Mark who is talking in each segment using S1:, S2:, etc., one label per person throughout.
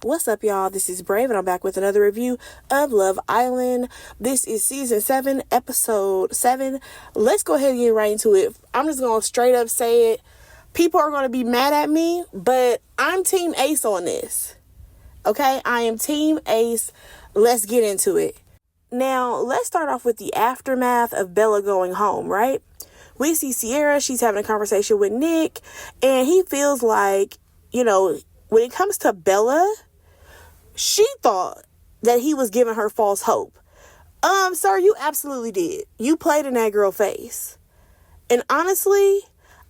S1: What's up, y'all? This is Brave, and I'm back with another review of Love Island. This is season 7, episode 7. Let's go ahead and get right into it. I'm just going to straight up say it. People are going to be mad at me, but I'm Team Ace on this. Okay? I am Team Ace. Let's get into it. Now, let's start off with the aftermath of Bella going home, right? We see Sierra. She's having a conversation with Nick, and he feels like, when it comes to Bella, she thought that he was giving her false hope. Sir, you absolutely did. You played in that girl face. And honestly,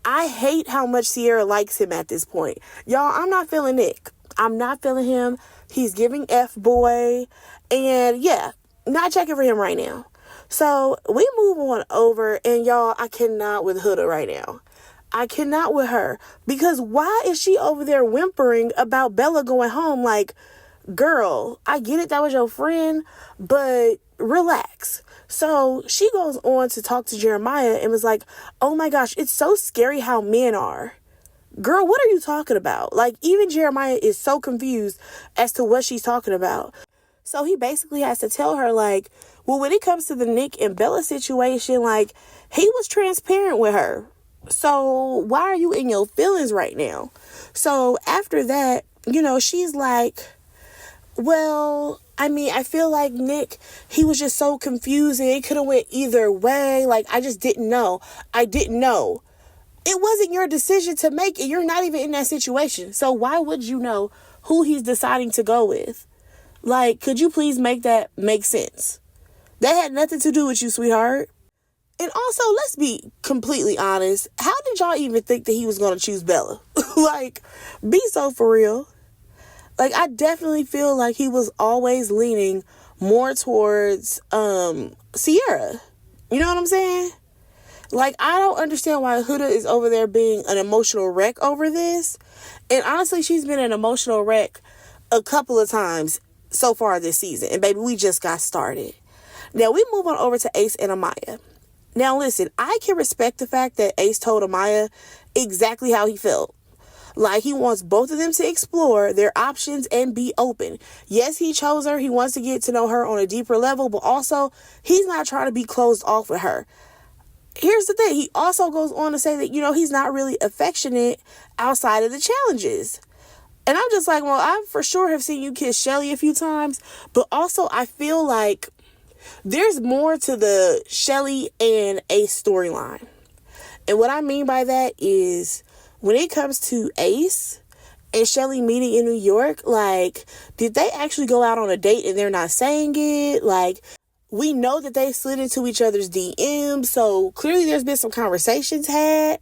S1: I hate how much Sierra likes him at this point. Y'all, I'm not feeling Nick. I'm not feeling him. He's giving F-boy. And yeah, not checking for him right now. So we move on over, and y'all, I cannot with Huda right now. I cannot with her. Because why is she over there whimpering about Bella going home? Like, girl, I get it, that was your friend, but relax. So she goes on to talk to Jeremiah and was like, oh my gosh, it's so scary how men are. Girl, what are you talking about? Like, even Jeremiah is so confused as to what she's talking about. So he basically has to tell her, like, well, when it comes to the Nick and Bella situation, like, he was transparent with her. So why are you in your feelings right now? So after that, she's like, well, I feel like Nick, he was just so confused and it could have went either way. Like, I just didn't know. I didn't know. It wasn't your decision to make it. You're not even in that situation. So why would you know who he's deciding to go with? Like, could you please make that make sense? That had nothing to do with you, sweetheart. And also, let's be completely honest. How did y'all even think that he was going to choose Bella? Like, be so for real. Like, I definitely feel like he was always leaning more towards Sierra. You know what I'm saying? Like, I don't understand why Huda is over there being an emotional wreck over this. And honestly, she's been an emotional wreck a couple of times so far this season. And baby, we just got started. Now, we move on over to Ace and Amaya. Now, listen, I can respect the fact that Ace told Amaya exactly how he felt. Like, he wants both of them to explore their options and be open. Yes, he chose her. He wants to get to know her on a deeper level, but also he's not trying to be closed off with her. Here's the thing. He also goes on to say that, he's not really affectionate outside of the challenges. And I'm just like, well, I for sure have seen you kiss Shelly a few times, but also I feel like there's more to the Shelly and Ace storyline. And what I mean by that is, when it comes to Ace and Shelly meeting in New York, like, did they actually go out on a date and they're not saying it? Like, we know that they slid into each other's DMs, so clearly there's been some conversations had.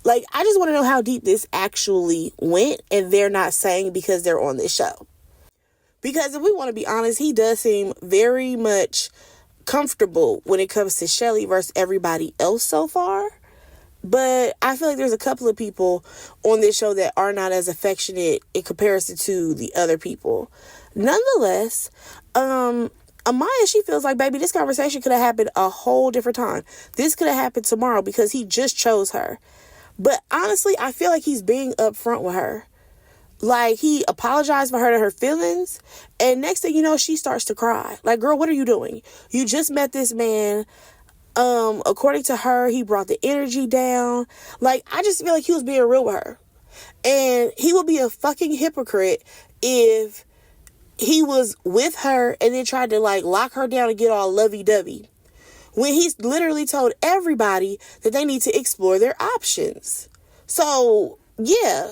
S1: Like, I just want to know how deep this actually went, and they're not saying because they're on this show. Because if we want to be honest, he does seem very much comfortable when it comes to Shelly versus everybody else so far. But I feel like there's a couple of people on this show that are not as affectionate in comparison to the other people. Nonetheless, Amaya, she feels like, baby, this conversation could have happened a whole different time. This could have happened tomorrow because he just chose her. But honestly, I feel like he's being upfront with her. Like, he apologized for her feelings, and next thing you know, she starts to cry. Like, girl, what are you doing? You just met this man. According to her, he brought the energy down. Like, I just feel like he was being real with her. And he would be a fucking hypocrite if he was with her and then tried to, like, lock her down and get all lovey-dovey, when he's literally told everybody that they need to explore their options. So, yeah.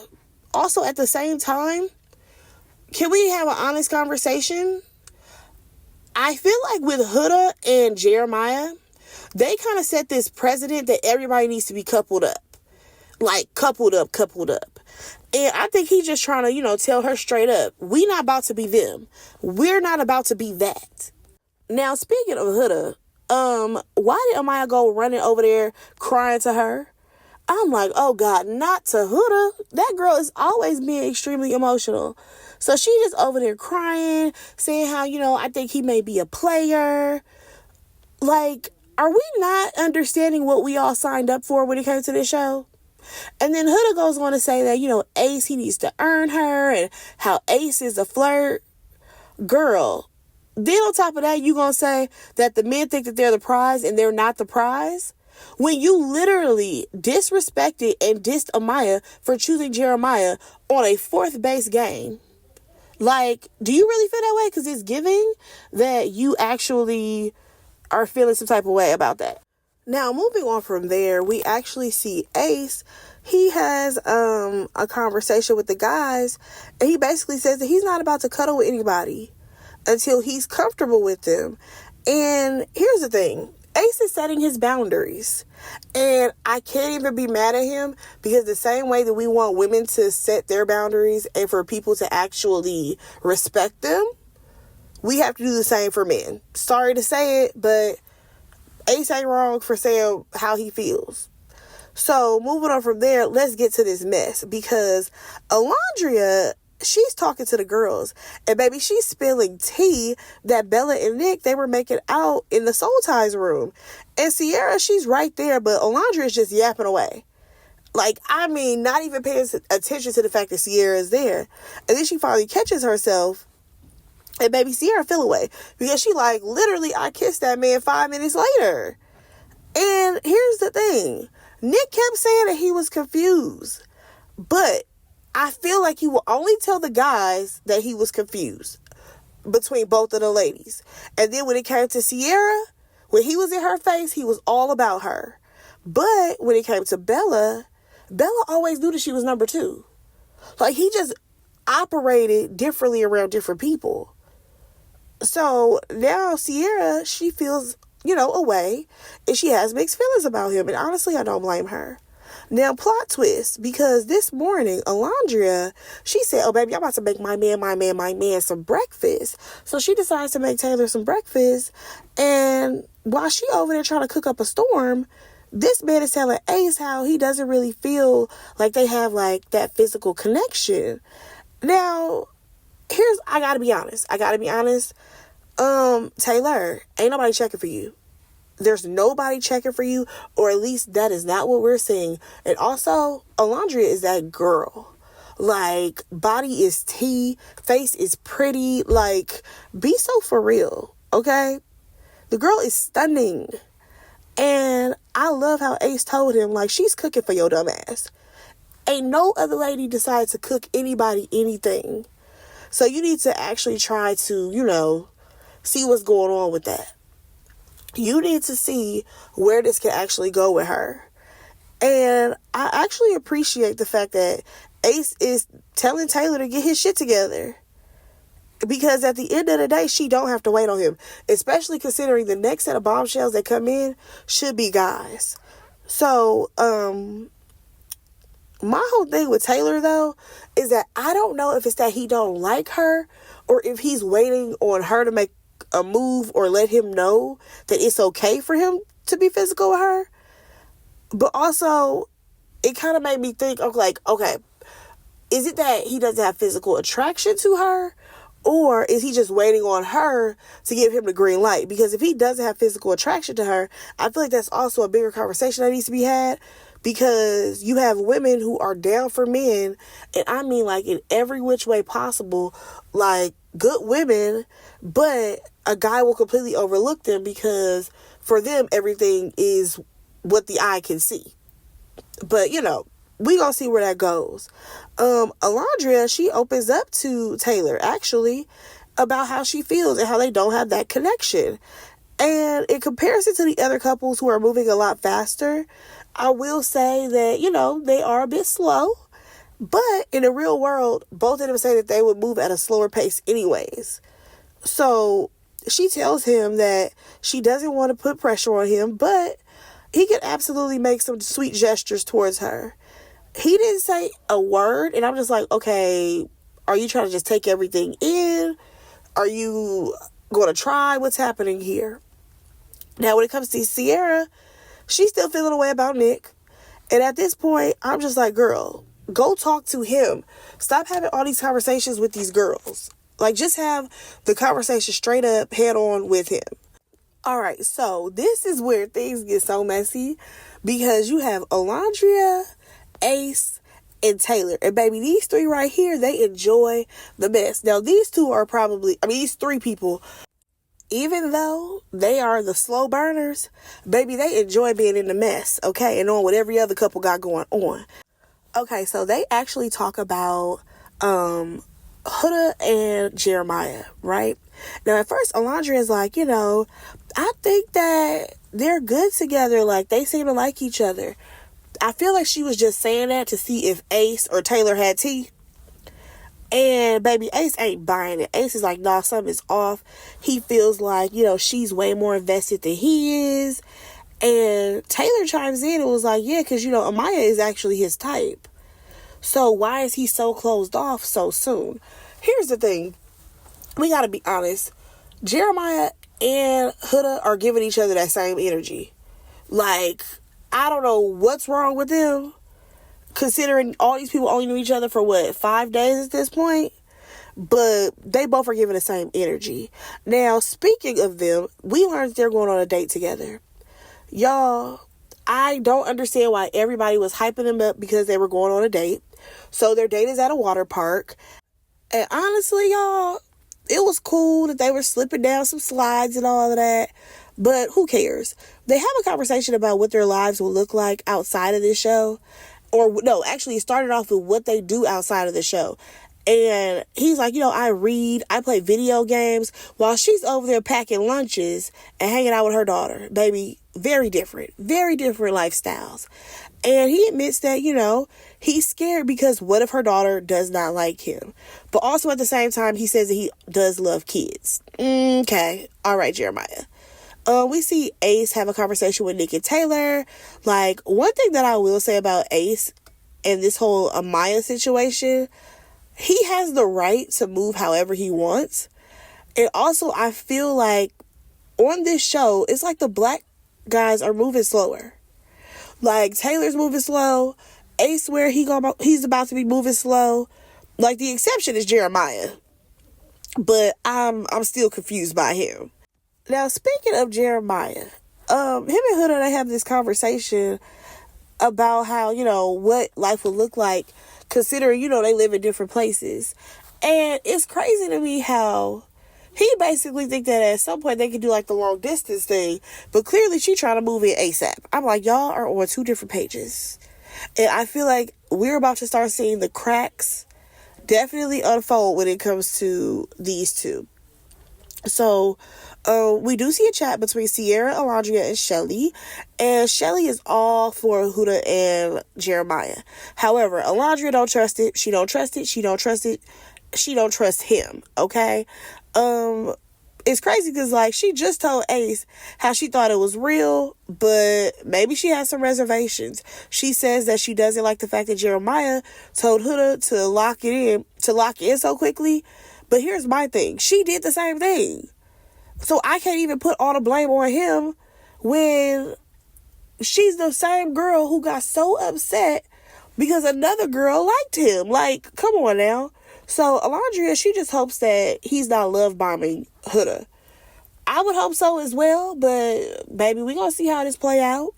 S1: Also, at the same time, can we have an honest conversation? I feel like with Huda and Jeremiah, they kind of set this precedent that everybody needs to be coupled up. Like, coupled up. And I think he's just trying to, tell her straight up, we not about to be them. We're not about to be that. Now, speaking of Huda, why did Amaya go running over there crying to her? I'm like, oh God, not to Huda. That girl is always being extremely emotional. So she just over there crying, saying how, I think he may be a player. Like, are we not understanding what we all signed up for when it came to this show? And then Huda goes on to say that, Ace, he needs to earn her, and how Ace is a flirt. Girl, then on top of that, you gonna say that the men think that they're the prize and they're not the prize? When you literally disrespected and dissed Amaya for choosing Jeremiah on a fourth base game. Like, do you really feel that way? Because it's giving that you actually are feeling some type of way about that. Now, moving on from there, we actually see Ace. He has a conversation with the guys, and he basically says that he's not about to cuddle with anybody until he's comfortable with them. And here's the thing. Ace is setting his boundaries, and I can't even be mad at him, because the same way that we want women to set their boundaries and for people to actually respect them, we have to do the same for men. Sorry to say it, but Ace ain't wrong for saying how he feels. So moving on from there, let's get to this mess, because Alondria, she's talking to the girls, and baby, she's spilling tea that Bella and Nick, they were making out in the Soul Ties room. And Sierra, she's right there, but Alondria is just yapping away. Like, I mean, not even paying attention to the fact that Sierra is there. And then she finally catches herself, and baby, Sierra fell away, because she like, literally, I kissed that man 5 minutes later. And here's the thing. Nick kept saying that he was confused, but I feel like he will only tell the guys that he was confused between both of the ladies. And then when it came to Sierra, when he was in her face, he was all about her. But when it came to Bella, Bella always knew that she was number 2. Like, he just operated differently around different people. So now Sierra, she feels, away, and she has mixed feelings about him. And honestly, I don't blame her. Now, plot twist, because this morning, Alondria, she said, oh, baby, I'm about to make my man some breakfast. So she decides to make Taylor some breakfast. And while she over there trying to cook up a storm, this man is telling Ace how he doesn't really feel like they have, like, that physical connection. Now, I gotta be honest. Taylor, ain't nobody checking for you. There's nobody checking for you, or at least that is not what we're seeing. And also, Alondria is that girl. Like, body is tea, face is pretty. Like, be so for real, okay? The girl is stunning. And I love how Ace told him, like, she's cooking for your dumb ass. Ain't no other lady decide to cook anybody anything. So you need to actually try to, see what's going on with that. You need to see where this can actually go with her. And I actually appreciate the fact that Ace is telling Taylor to get his shit together. Because at the end of the day, she don't have to wait on him. Especially considering the next set of bombshells that come in should be guys. So, my whole thing with Taylor, though, is that I don't know if it's that he don't like her, or if he's waiting on her to make a move or let him know that it's okay for him to be physical with her. But also, it kind of made me think of, like, okay, is it that he doesn't have physical attraction to her, or is he just waiting on her to give him the green light? Because if he doesn't have physical attraction to her, I feel like that's also a bigger conversation that needs to be had. Because you have women who are down for men, and I mean, like, in every which way possible, like, good women, but a guy will completely overlook them because for them, everything is what the eye can see. But, we gonna see where that goes. Alondria, she opens up to Taylor, actually, about how she feels and how they don't have that connection. And in comparison to the other couples who are moving a lot faster, I will say that, they are a bit slow. But in the real world, both of them say that they would move at a slower pace anyways. So she tells him that she doesn't want to put pressure on him, but he could absolutely make some sweet gestures towards her. He didn't say a word, and I'm just like, okay, are you trying to just take everything in? Are you going to try? What's happening here? Now, when it comes to Sierra, she's still feeling a way about Nick. And at this point, I'm just like, girl, go talk to him. Stop having all these conversations with these girls. Like, just have the conversation straight up, head on with him. All right, so this is where things get so messy, because you have Alondria Ace, and Taylor. And baby, these three right here, they enjoy the mess. Now, these three people, even though they are the slow burners, baby, they enjoy being in the mess, okay? And on what every other couple got going on. Okay, so they actually talk about Huda and Jeremiah, right? Now, at first, Alondra is like, I think that they're good together. Like, they seem to like each other. I feel like she was just saying that to see if Ace or Taylor had tea. And baby, Ace ain't buying it. Ace is like, nah, something is off. He feels like, she's way more invested than he is. And Taylor chimes in and was like, yeah, because, Amaya is actually his type. So why is he so closed off so soon? Here's the thing. We got to be honest. Jeremiah and Huda are giving each other that same energy. Like, I don't know what's wrong with them, considering all these people only knew each other for 5 days at this point? But they both are giving the same energy. Now, speaking of them, we learned they're going on a date together. Y'all, I don't understand why everybody was hyping them up because they were going on a date. So their date is at a water park. And honestly, y'all, it was cool that they were slipping down some slides and all of that. But who cares? They have a conversation about what their lives will look like outside of this show. Or no, actually it started off with what they do outside of the show. And he's like, I read, I play video games, while she's over there packing lunches and hanging out with her daughter. Baby, very different lifestyles. And he admits that, he's scared because what if her daughter does not like him? But also at the same time, he says that he does love kids. Okay. All right, Jeremiah. We see Ace have a conversation with Nick and Taylor. Like, one thing that I will say about Ace and this whole Amaya situation, he has the right to move however he wants. And also, I feel like on this show, it's like the black guys are moving slower. Like, Taylor's moving slow. Ace, where he's about to be moving slow. Like, the exception is Jeremiah. But I'm still confused by him. Now, speaking of Jeremiah, him and Huda, they have this conversation about how, what life would look like considering, they live in different places. And it's crazy to me how he basically think that at some point they could do like the long distance thing, but clearly she trying to move in ASAP. I'm like, y'all are on two different pages. And I feel like we're about to start seeing the cracks definitely unfold when it comes to these two. So, we do see a chat between Sierra, Alondra, and Shelly. And Shelly is all for Huda and Jeremiah. However, Alondra don't trust it. She don't trust it. She don't trust it. She don't trust him. Okay? It's crazy because, like, she just told Ace how she thought it was real, but maybe she has some reservations. She says that she doesn't like the fact that Jeremiah told Huda to lock it in so quickly. But here's my thing. She did the same thing. So I can't even put all the blame on him when she's the same girl who got so upset because another girl liked him. Like, come on now. So Alondra, she just hopes that he's not love bombing Huda. I would hope so as well, but baby, we're going to see how this play out.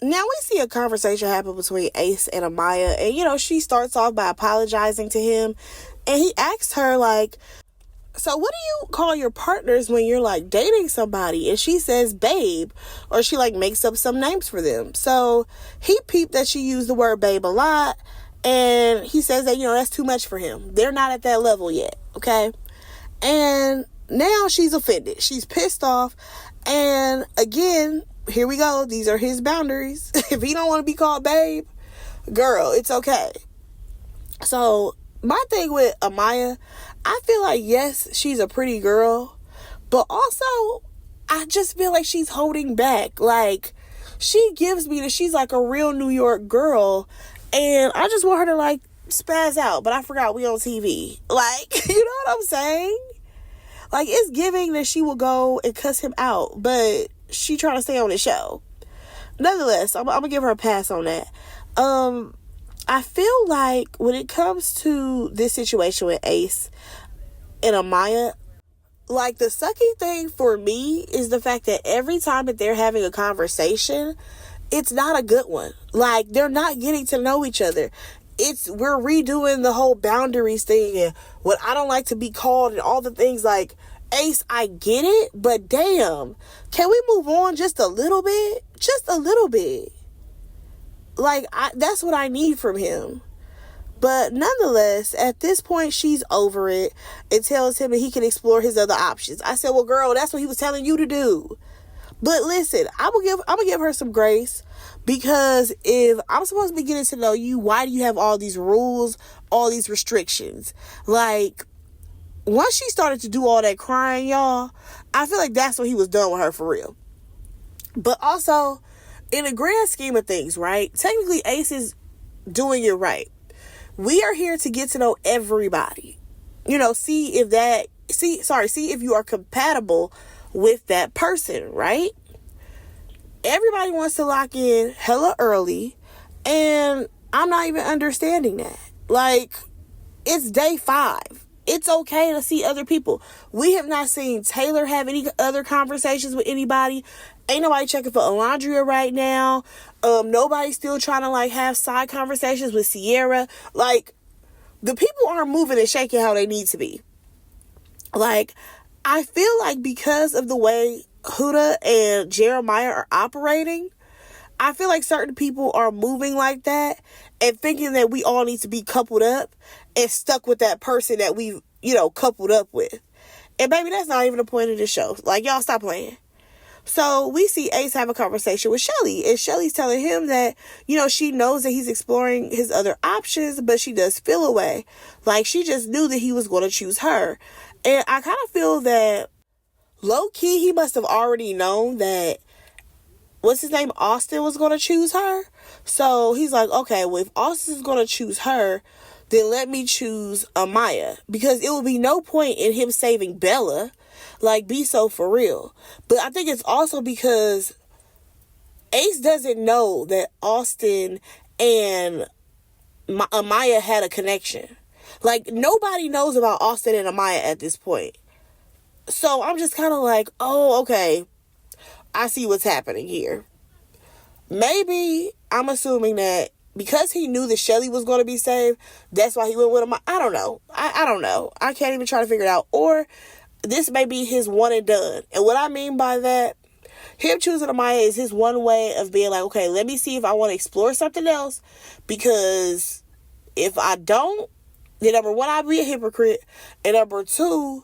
S1: Now we see a conversation happen between Ace and Amaya, and she starts off by apologizing to him, and he asks her, like, so what do you call your partners when you're like dating somebody? And she says babe, or she like makes up some names for them. So he peeped that she used the word babe a lot, and he says that, that's too much for him. They're not at that level yet, okay? And now she's offended. She's pissed off, and again, here we go. These are his boundaries. If he don't want to be called babe, girl, it's okay. So my thing with Amaya, I feel like, yes, she's a pretty girl, but also I just feel like she's holding back. Like, she gives me that she's like a real New York girl, and I just want her to like spaz out, but I forgot we on TV. Like, you know what I'm saying? Like, it's giving that she will go and cuss him out, but she trying to stay on the show. Nonetheless, I'm gonna give her a pass on that. I feel like when it comes to this situation with Ace and Amaya, like, the sucky thing for me is the fact that every time that they're having a conversation, it's not a good one. Like, they're not getting to know each other. We're redoing the whole boundaries thing and what I don't like to be called and all the things. Like, Ace, I get it, but damn, can we move on just a little bit? Just a little bit. Like, that's what I need from him. But nonetheless, at this point, she's over it and tells him that he can explore his other options. I said, well, girl, that's what he was telling you to do. But listen, I'm gonna give her some grace, because if I'm supposed to be getting to know you, why do you have all these rules, all these restrictions? Like, once she started to do all that crying, y'all, I feel like that's when he was done with her for real. But also, in the grand scheme of things, right? Technically, Ace is doing it right. We are here to get to know everybody. See if you are compatible with that person, right? Everybody wants to lock in hella early, and I'm not even understanding that. Like, it's day 5. It's okay to see other people. We have not seen Taylor have any other conversations with anybody. Ain't nobody checking for Alondria right now. Nobody's still trying to like have side conversations with Sierra. Like, the people aren't moving and shaking how they need to be. Like, I feel like because of the way Huda and Jeremiah are operating, I feel like certain people are moving like that and thinking that we all need to be coupled up and stuck with that person that we've, coupled up with. And baby, that's not even the point of the show. Like, y'all stop playing. So we see Ace have a conversation with Shelly, and Shelly's telling him that, she knows that he's exploring his other options, but she does feel away. Like, she just knew that he was going to choose her. And I kind of feel that low-key, he must have already known that, what's his name, Austin was going to choose her. So he's like, okay, well, if Austin's going to choose her, then let me choose Amaya. Because it will be no point in him saving Bella. Like, be so for real. But I think it's also because Ace doesn't know that Austin and Amaya had a connection. Like, nobody knows about Austin and Amaya at this point. So I'm just kind of like, oh, okay, I see what's happening here. Maybe I'm assuming that because he knew that Shelly was going to be saved, that's why he went with him. I don't know. I don't know. I can't even try to figure it out. Or this may be his one and done. And what I mean by that, him choosing Amaya is his one way of being like, okay, let me see if I want to explore something else. Because if I don't, then number one, I'll be a hypocrite. And number two,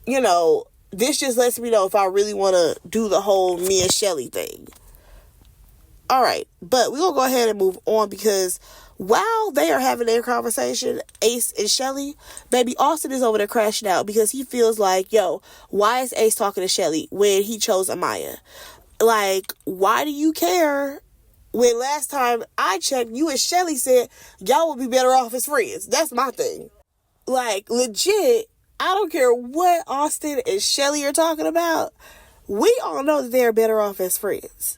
S1: this just lets me know if I really want to do the whole me and Shelly thing. All right, but we're going to go ahead and move on, because while they are having their conversation, Ace and Shelly, baby, Austin is over there crashing out because he feels like, yo, why is Ace talking to Shelly when he chose Amaya? Like, why do you care when last time I checked, you and Shelly said y'all would be better off as friends? That's my thing. Like, legit, I don't care what Austin and Shelly are talking about. We all know that they're better off as friends.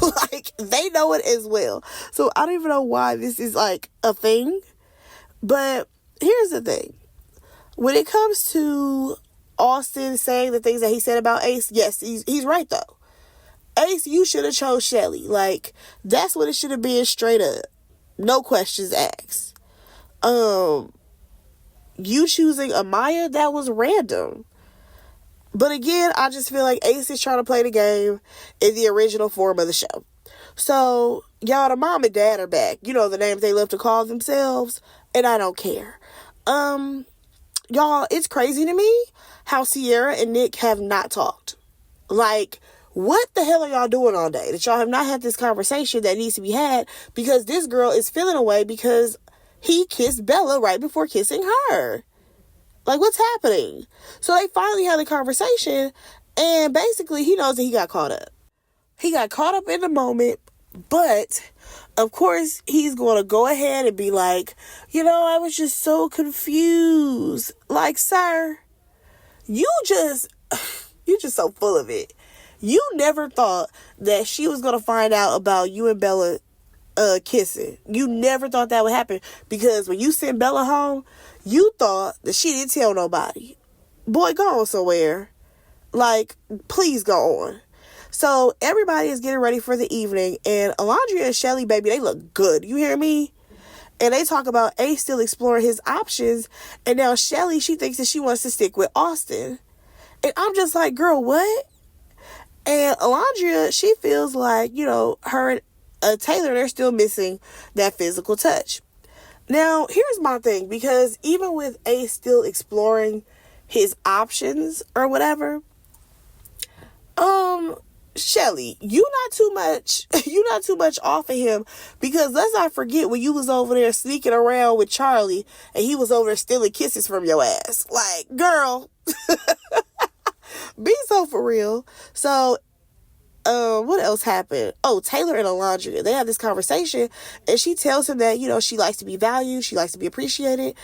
S1: Like, they know it as well. So I don't even know why this is like a thing. But here's the thing. When it comes to Austin saying the things that he said about Ace, yes, he's right though. Ace, you should have chose Shelly. Like, that's what it should have been, straight up. No questions asked. You choosing Amaya, that was random. But again, I just feel like Ace is trying to play the game in the original form of the show. So, y'all, the mom and dad are back. You know, the names they love to call themselves. And I don't care. Y'all, it's crazy to me how Sierra and Nick have not talked. Like, what the hell are y'all doing all day? That y'all have not had this conversation that needs to be had, because this girl is feeling away because he kissed Bella right before kissing her. Like, what's happening? So they finally had a conversation, and basically he knows that he got caught up. He got caught up in the moment, but of course he's going to go ahead and be like, I was just so confused. Like, sir, you're just so full of it. You never thought that she was going to find out about you and Bella kissing. You never thought that would happen, because when you sent Bella home, you thought that she didn't tell nobody. Boy, go on somewhere. Like, please go on. So everybody is getting ready for the evening, and Alondria and Shelly, baby, they look good. You hear me? And they talk about Ace still exploring his options, and now Shelly, she thinks that she wants to stick with Austin. And I'm just like, girl, what? And Alondria, she feels like, her and Taylor, they're still missing that physical touch. Now, here's my thing, because even with Ace still exploring his options or whatever, Shelly, you not too much off of him, because let's not forget when you was over there sneaking around with Charlie and he was over there stealing kisses from your ass. Like, girl, be so for real. So, what else happened? Oh, Taylor and Alondria, they have this conversation, and she tells him that, she likes to be valued, she likes to be appreciated,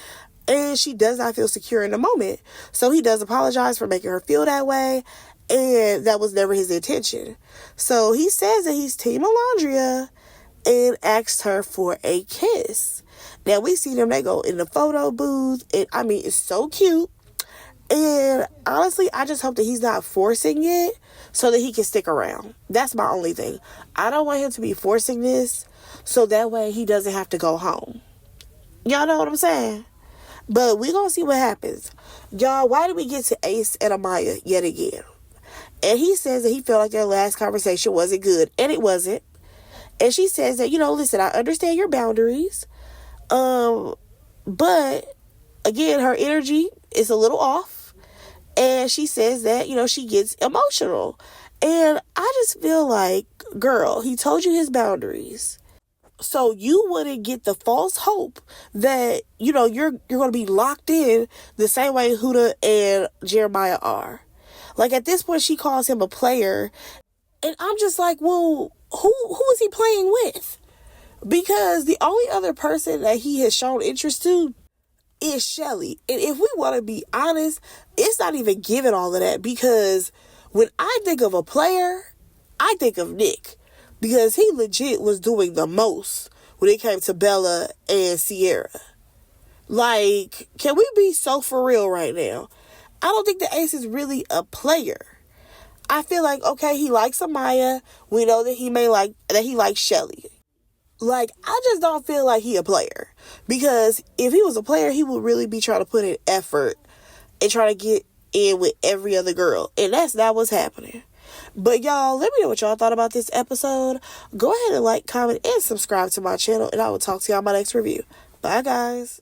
S1: and she does not feel secure in the moment. So he does apologize for making her feel that way, and that was never his intention. So he says that he's Team Alondria and asks her for a kiss. Now we see them, they go in the photo booth, and I mean, it's so cute. And honestly, I just hope that he's not forcing it so that he can stick around. That's my only thing. I don't want him to be forcing this so that way he doesn't have to go home. Y'all know what I'm saying? But we gonna see what happens. Y'all, why did we get to Ace and Amaya yet again? And he says that he felt like their last conversation wasn't good. And it wasn't. And she says that, listen, I understand your boundaries. But again, her energy is a little off. And she says that, she gets emotional. And I just feel like, girl, he told you his boundaries. So you wouldn't get the false hope that, you're going to be locked in the same way Huda and Jeremiah are. Like, at this point, she calls him a player. And I'm just like, well, who is he playing with? Because the only other person that he has shown interest to is Shelly. And if we want to be honest, it's not even giving all of that. Because when I think of a player, I think of Nick. Because he legit was doing the most when it came to Bella and Sierra. Like, can we be so for real right now? I don't think the Ace is really a player. I feel like, okay, he likes Amaya. We know that he likes Shelly. Like, I just don't feel like he a player. Because if he was a player, he would really be trying to put in effort and try to get in with every other girl. And that's not what's happening. But y'all, let me know what y'all thought about this episode. Go ahead and like, comment, and subscribe to my channel. And I will talk to y'all in my next review. Bye, guys.